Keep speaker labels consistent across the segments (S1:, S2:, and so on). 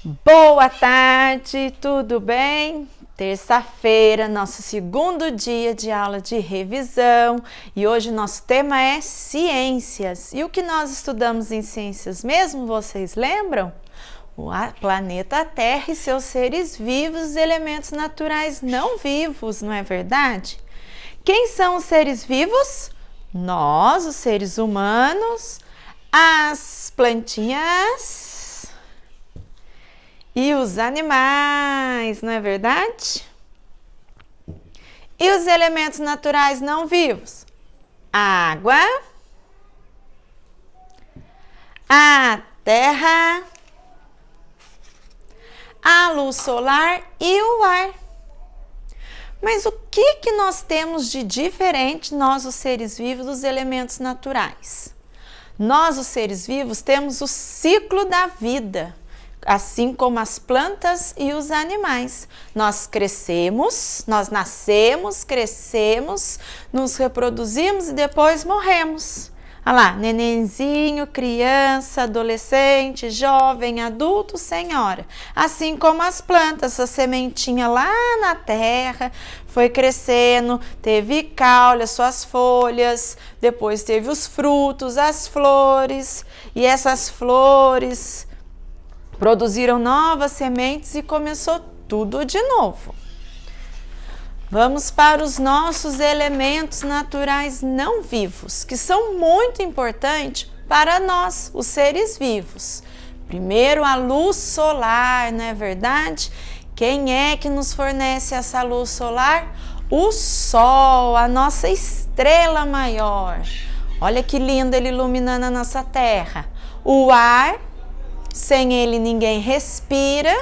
S1: Boa tarde, tudo bem? Terça-feira, nosso segundo dia de aula de revisão e hoje nosso tema é ciências. E o que nós estudamos em ciências mesmo, vocês lembram? O planeta Terra e seus seres vivos, elementos naturais não vivos, não é verdade? Quem são os seres vivos? Nós, os seres humanos, as plantinhas e os animais, não é verdade? E os elementos naturais não vivos? A água, a terra, a luz solar e o ar. Mas o que nós temos de diferente, nós os seres vivos, dos elementos naturais? Nós, os seres vivos, temos o ciclo da vida, assim como as plantas e os animais. Nós crescemos, nós nascemos, crescemos, nos reproduzimos e depois morremos. Olha lá, nenenzinho, criança, adolescente, jovem, adulto, senhora. Assim como as plantas, a sementinha lá na terra foi crescendo, teve caule, as suas folhas, depois teve os frutos, as flores, e essas flores produziram novas sementes e começou tudo de novo. Vamos para os nossos elementos naturais não vivos, que são muito importantes para nós, os seres vivos. Primeiro, a luz solar, não é verdade? Quem é que nos fornece essa luz solar? O Sol, a nossa estrela maior. Olha que lindo ele iluminando a nossa Terra. O ar, sem ele ninguém respira.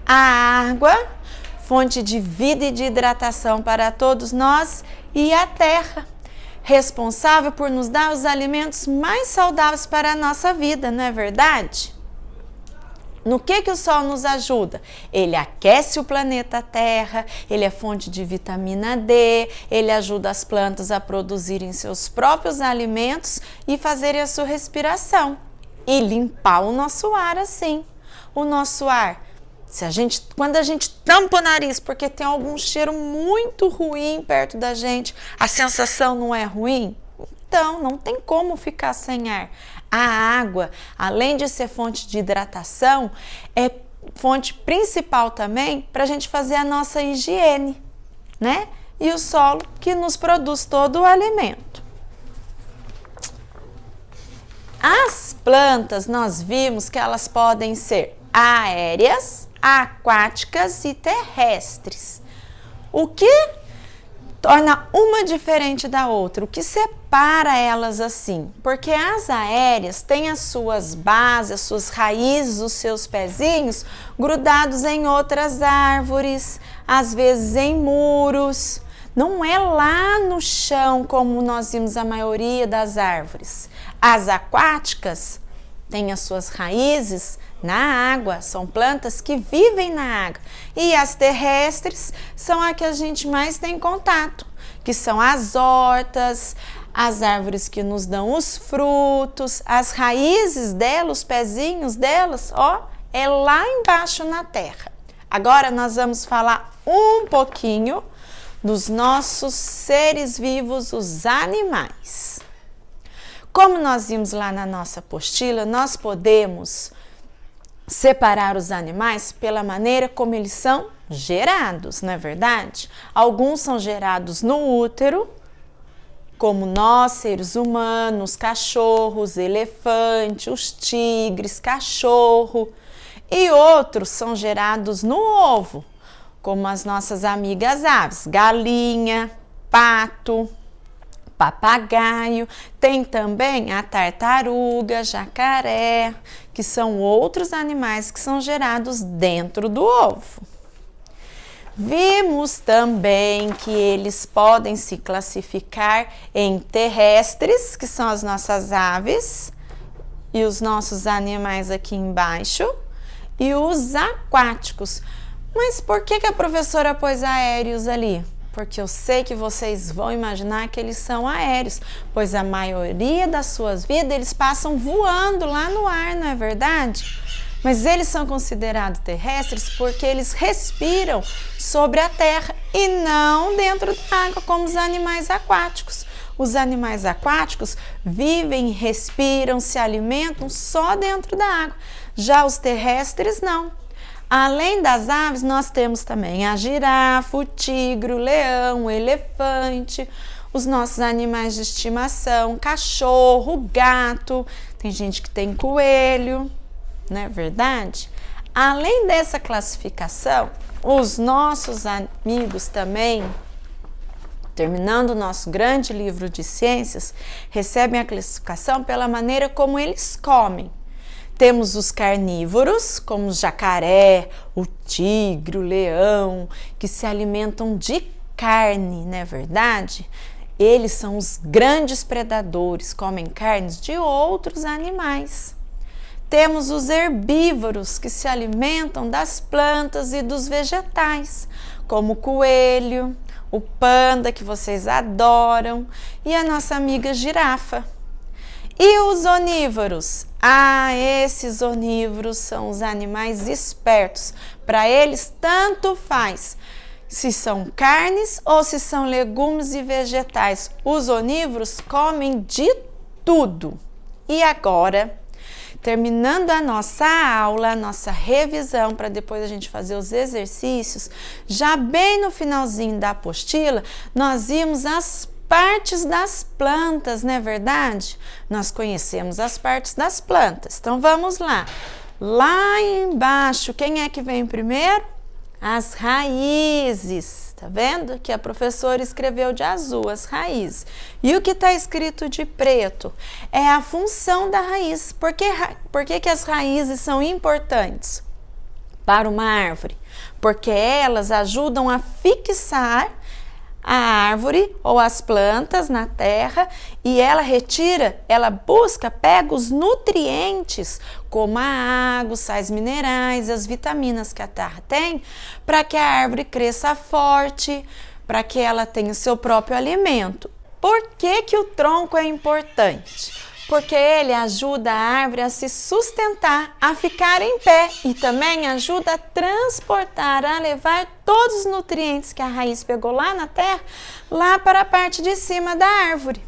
S1: A água, fonte de vida e de hidratação para todos nós, e a terra, responsável por nos dar os alimentos mais saudáveis para a nossa vida, não é verdade? No que o Sol nos ajuda? Ele aquece o planeta Terra, ele é fonte de vitamina D, ele ajuda as plantas a produzirem seus próprios alimentos e fazerem a sua respiração e limpar o nosso ar assim. O nosso ar, quando a gente tampa o nariz porque tem algum cheiro muito ruim perto da gente, a sensação não é ruim? Então, não tem como ficar sem ar. A água, além de ser fonte de hidratação, é fonte principal também para a gente fazer a nossa higiene, né? E o solo que nos produz todo o alimento. As plantas, nós vimos que elas podem ser aéreas, aquáticas e terrestres. O que torna uma diferente da outra? O que separa elas assim? Porque as aéreas têm as suas bases, as suas raízes, os seus pezinhos grudados em outras árvores, às vezes em muros. Não é lá no chão como nós vimos a maioria das árvores. As aquáticas têm as suas raízes na água, são plantas que vivem na água. E as terrestres são a que a gente mais tem contato, que são as hortas, as árvores que nos dão os frutos, as raízes delas, os pezinhos delas, ó, é lá embaixo na terra. Agora nós vamos falar um pouquinho dos nossos seres vivos, os animais. Como nós vimos lá na nossa apostila, nós podemos separar os animais pela maneira como eles são gerados, não é verdade? Alguns são gerados no útero, como nós, seres humanos, cachorros, elefantes, os tigres, cachorro. E outros são gerados no ovo, como as nossas amigas aves, galinha, pato, papagaio. Tem também a tartaruga, jacaré, que são outros animais que são gerados dentro do ovo. Vimos também que eles podem se classificar em terrestres, que são as nossas aves, e os nossos animais aqui embaixo, e os aquáticos. Mas por que a professora pôs aéreos ali? Porque eu sei que vocês vão imaginar que eles são aéreos, pois a maioria das suas vidas eles passam voando lá no ar, não é verdade? Mas eles são considerados terrestres porque eles respiram sobre a terra e não dentro da água, como os animais aquáticos. Os animais aquáticos vivem, respiram, se alimentam só dentro da água. Já os terrestres não. Além das aves, nós temos também a girafa, o tigre, o leão, o elefante, os nossos animais de estimação, cachorro, gato, tem gente que tem coelho, não é verdade? Além dessa classificação, os nossos amigos também, terminando o nosso grande livro de ciências, recebem a classificação pela maneira como eles comem. Temos os carnívoros, como o jacaré, o tigre, o leão, que se alimentam de carne, não é verdade? Eles são os grandes predadores, comem carnes de outros animais. Temos os herbívoros, que se alimentam das plantas e dos vegetais, como o coelho, o panda, que vocês adoram, e a nossa amiga girafa. E os onívoros? Esses onívoros são os animais espertos. Para eles, tanto faz se são carnes ou se são legumes e vegetais. Os onívoros comem de tudo. E agora, terminando a nossa aula, a nossa revisão, para depois a gente fazer os exercícios, já bem no finalzinho da apostila, nós vimos as partes das plantas, não é verdade? Nós conhecemos as partes das plantas. Então vamos lá. Lá embaixo, quem é que vem primeiro? As raízes. Tá vendo? Que a professora escreveu de azul, as raízes. E o que está escrito de preto? É a função da raiz. Por que as raízes são importantes para uma árvore? Porque elas ajudam a fixar a árvore ou as plantas na terra e ela busca, pega os nutrientes como a água, os sais minerais, as vitaminas que a terra tem, para que a árvore cresça forte, para que ela tenha o seu próprio alimento. Por que o tronco é importante? Porque ele ajuda a árvore a se sustentar, a ficar em pé e também ajuda a transportar, a levar todos os nutrientes que a raiz pegou lá na terra, lá para a parte de cima da árvore.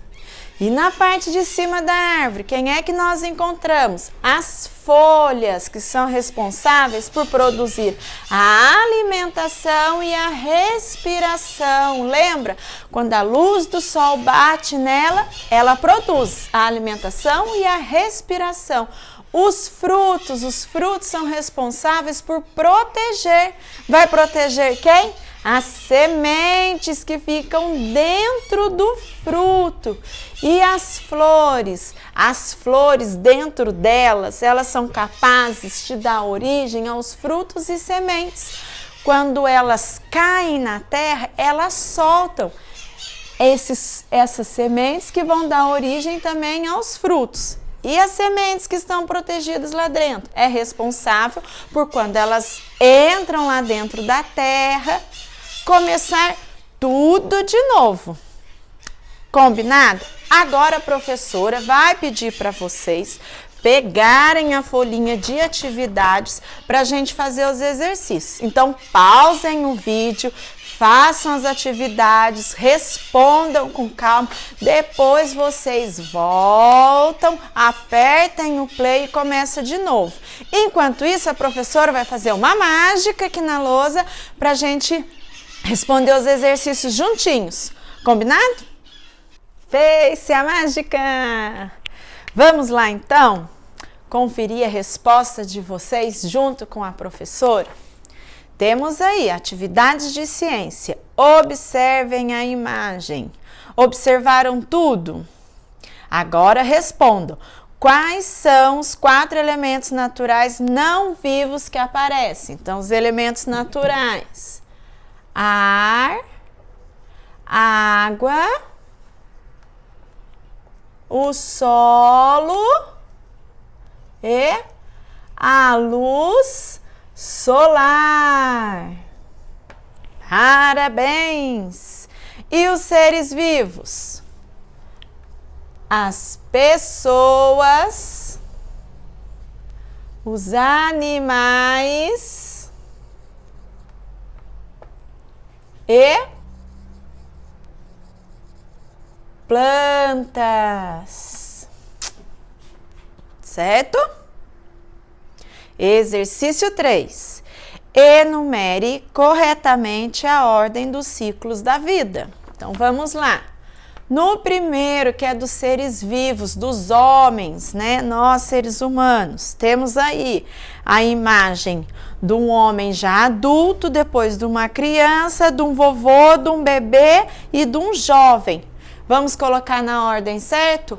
S1: E na parte de cima da árvore, quem é que nós encontramos? As folhas, que são responsáveis por produzir a alimentação e a respiração. Lembra? Quando a luz do sol bate nela, ela produz a alimentação e a respiração. Os frutos são responsáveis por proteger. Vai proteger quem? As sementes que ficam dentro do fruto. E as flores dentro delas, elas são capazes de dar origem aos frutos e sementes. Quando elas caem na terra, elas soltam essas sementes que vão dar origem também aos frutos. E as sementes que estão protegidas lá dentro é responsável por quando elas entram lá dentro da terra, começar tudo de novo. Combinado? Agora a professora vai pedir para vocês pegarem a folhinha de atividades para a gente fazer os exercícios. Então, pausem o vídeo, façam as atividades, respondam com calma, depois vocês voltam, apertem o play e começa de novo. Enquanto isso, a professora vai fazer uma mágica aqui na lousa para a gente responder os exercícios juntinhos. Combinado? Fez-se a mágica! Vamos lá então conferir a resposta de vocês junto com a professora? Temos aí atividades de ciência. Observem a imagem. Observaram tudo? Agora respondam. Quais são os 4 elementos naturais não vivos que aparecem? Então, os elementos naturais: ar, água, o solo e a luz solar. Parabéns! E os seres vivos? As pessoas, os animais e plantas. Certo? Exercício 3. Enumere corretamente a ordem dos ciclos da vida. Então, vamos lá. No primeiro, que é dos seres vivos, dos homens, né? Nós, seres humanos, temos aí a imagem de um homem já adulto, depois de uma criança, de um vovô, de um bebê e de um jovem. Vamos colocar na ordem, certo?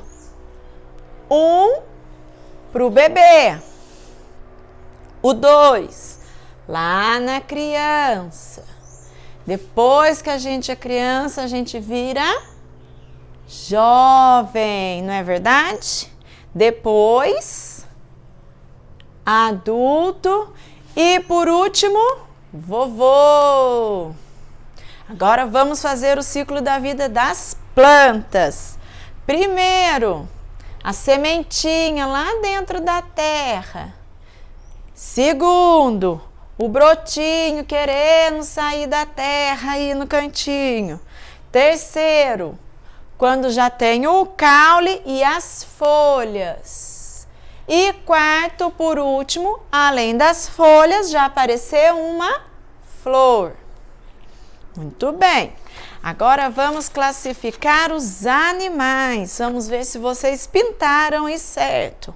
S1: 1 para o bebê. O 2, lá na criança. Depois que a gente é criança, a gente vira jovem, não é verdade? Depois, adulto e por último, vovô. Agora vamos fazer o ciclo da vida das plantas. Primeiro, a sementinha lá dentro da terra. Segundo, o brotinho querendo sair da terra aí no cantinho. Terceiro, quando já tem o caule e as folhas. E quarto, por último, além das folhas, já apareceu uma flor. Muito bem. Agora vamos classificar os animais. Vamos ver se vocês pintaram isso certo.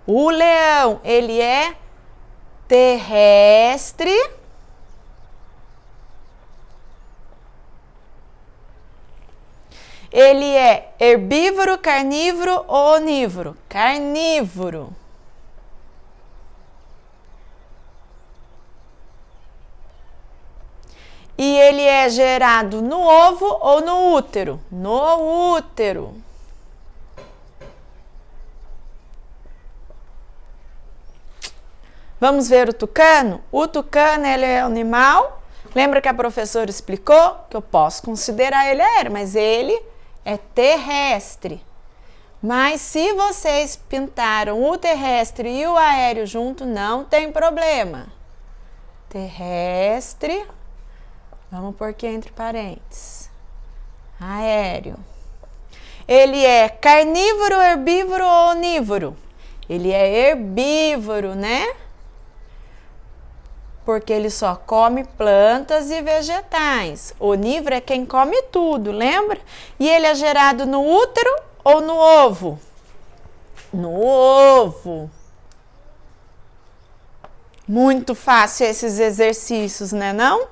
S1: O leão, ele é terrestre. Ele é herbívoro, carnívoro ou onívoro? Carnívoro. E ele é gerado no ovo ou no útero? No útero. Vamos ver o tucano? O tucano, ele é um animal. Lembra que a professora explicou que eu posso considerar ele aéreo, mas ele é terrestre. Mas se vocês pintaram o terrestre e o aéreo junto, não tem problema. Terrestre, vamos pôr aqui entre parênteses. Aéreo. Ele é carnívoro, herbívoro ou onívoro? Ele é herbívoro, né? Porque ele só come plantas e vegetais. Onívoro é quem come tudo, lembra? E ele é gerado no útero ou no ovo? No ovo. Muito fácil esses exercícios, né não?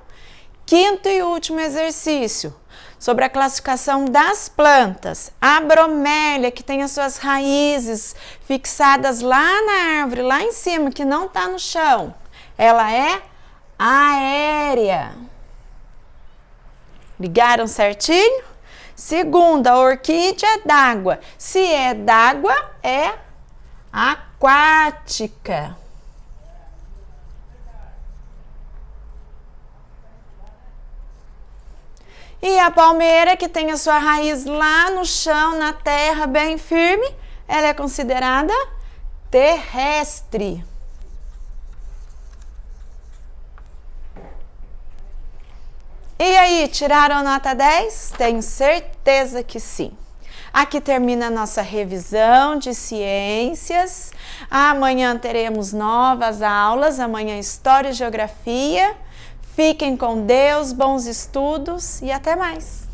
S1: Quinto e último exercício, sobre a classificação das plantas. A bromélia, que tem as suas raízes fixadas lá na árvore, lá em cima, que não está no chão. Ela é aérea. Ligaram certinho? Segunda, a orquídea é d'água. Se é d'água, é aquática. E a palmeira, que tem a sua raiz lá no chão, na terra, bem firme, ela é considerada terrestre. E aí, tiraram nota 10? Tenho certeza que sim. Aqui termina a nossa revisão de ciências. Amanhã teremos novas aulas, amanhã História e Geografia. Fiquem com Deus, bons estudos e até mais!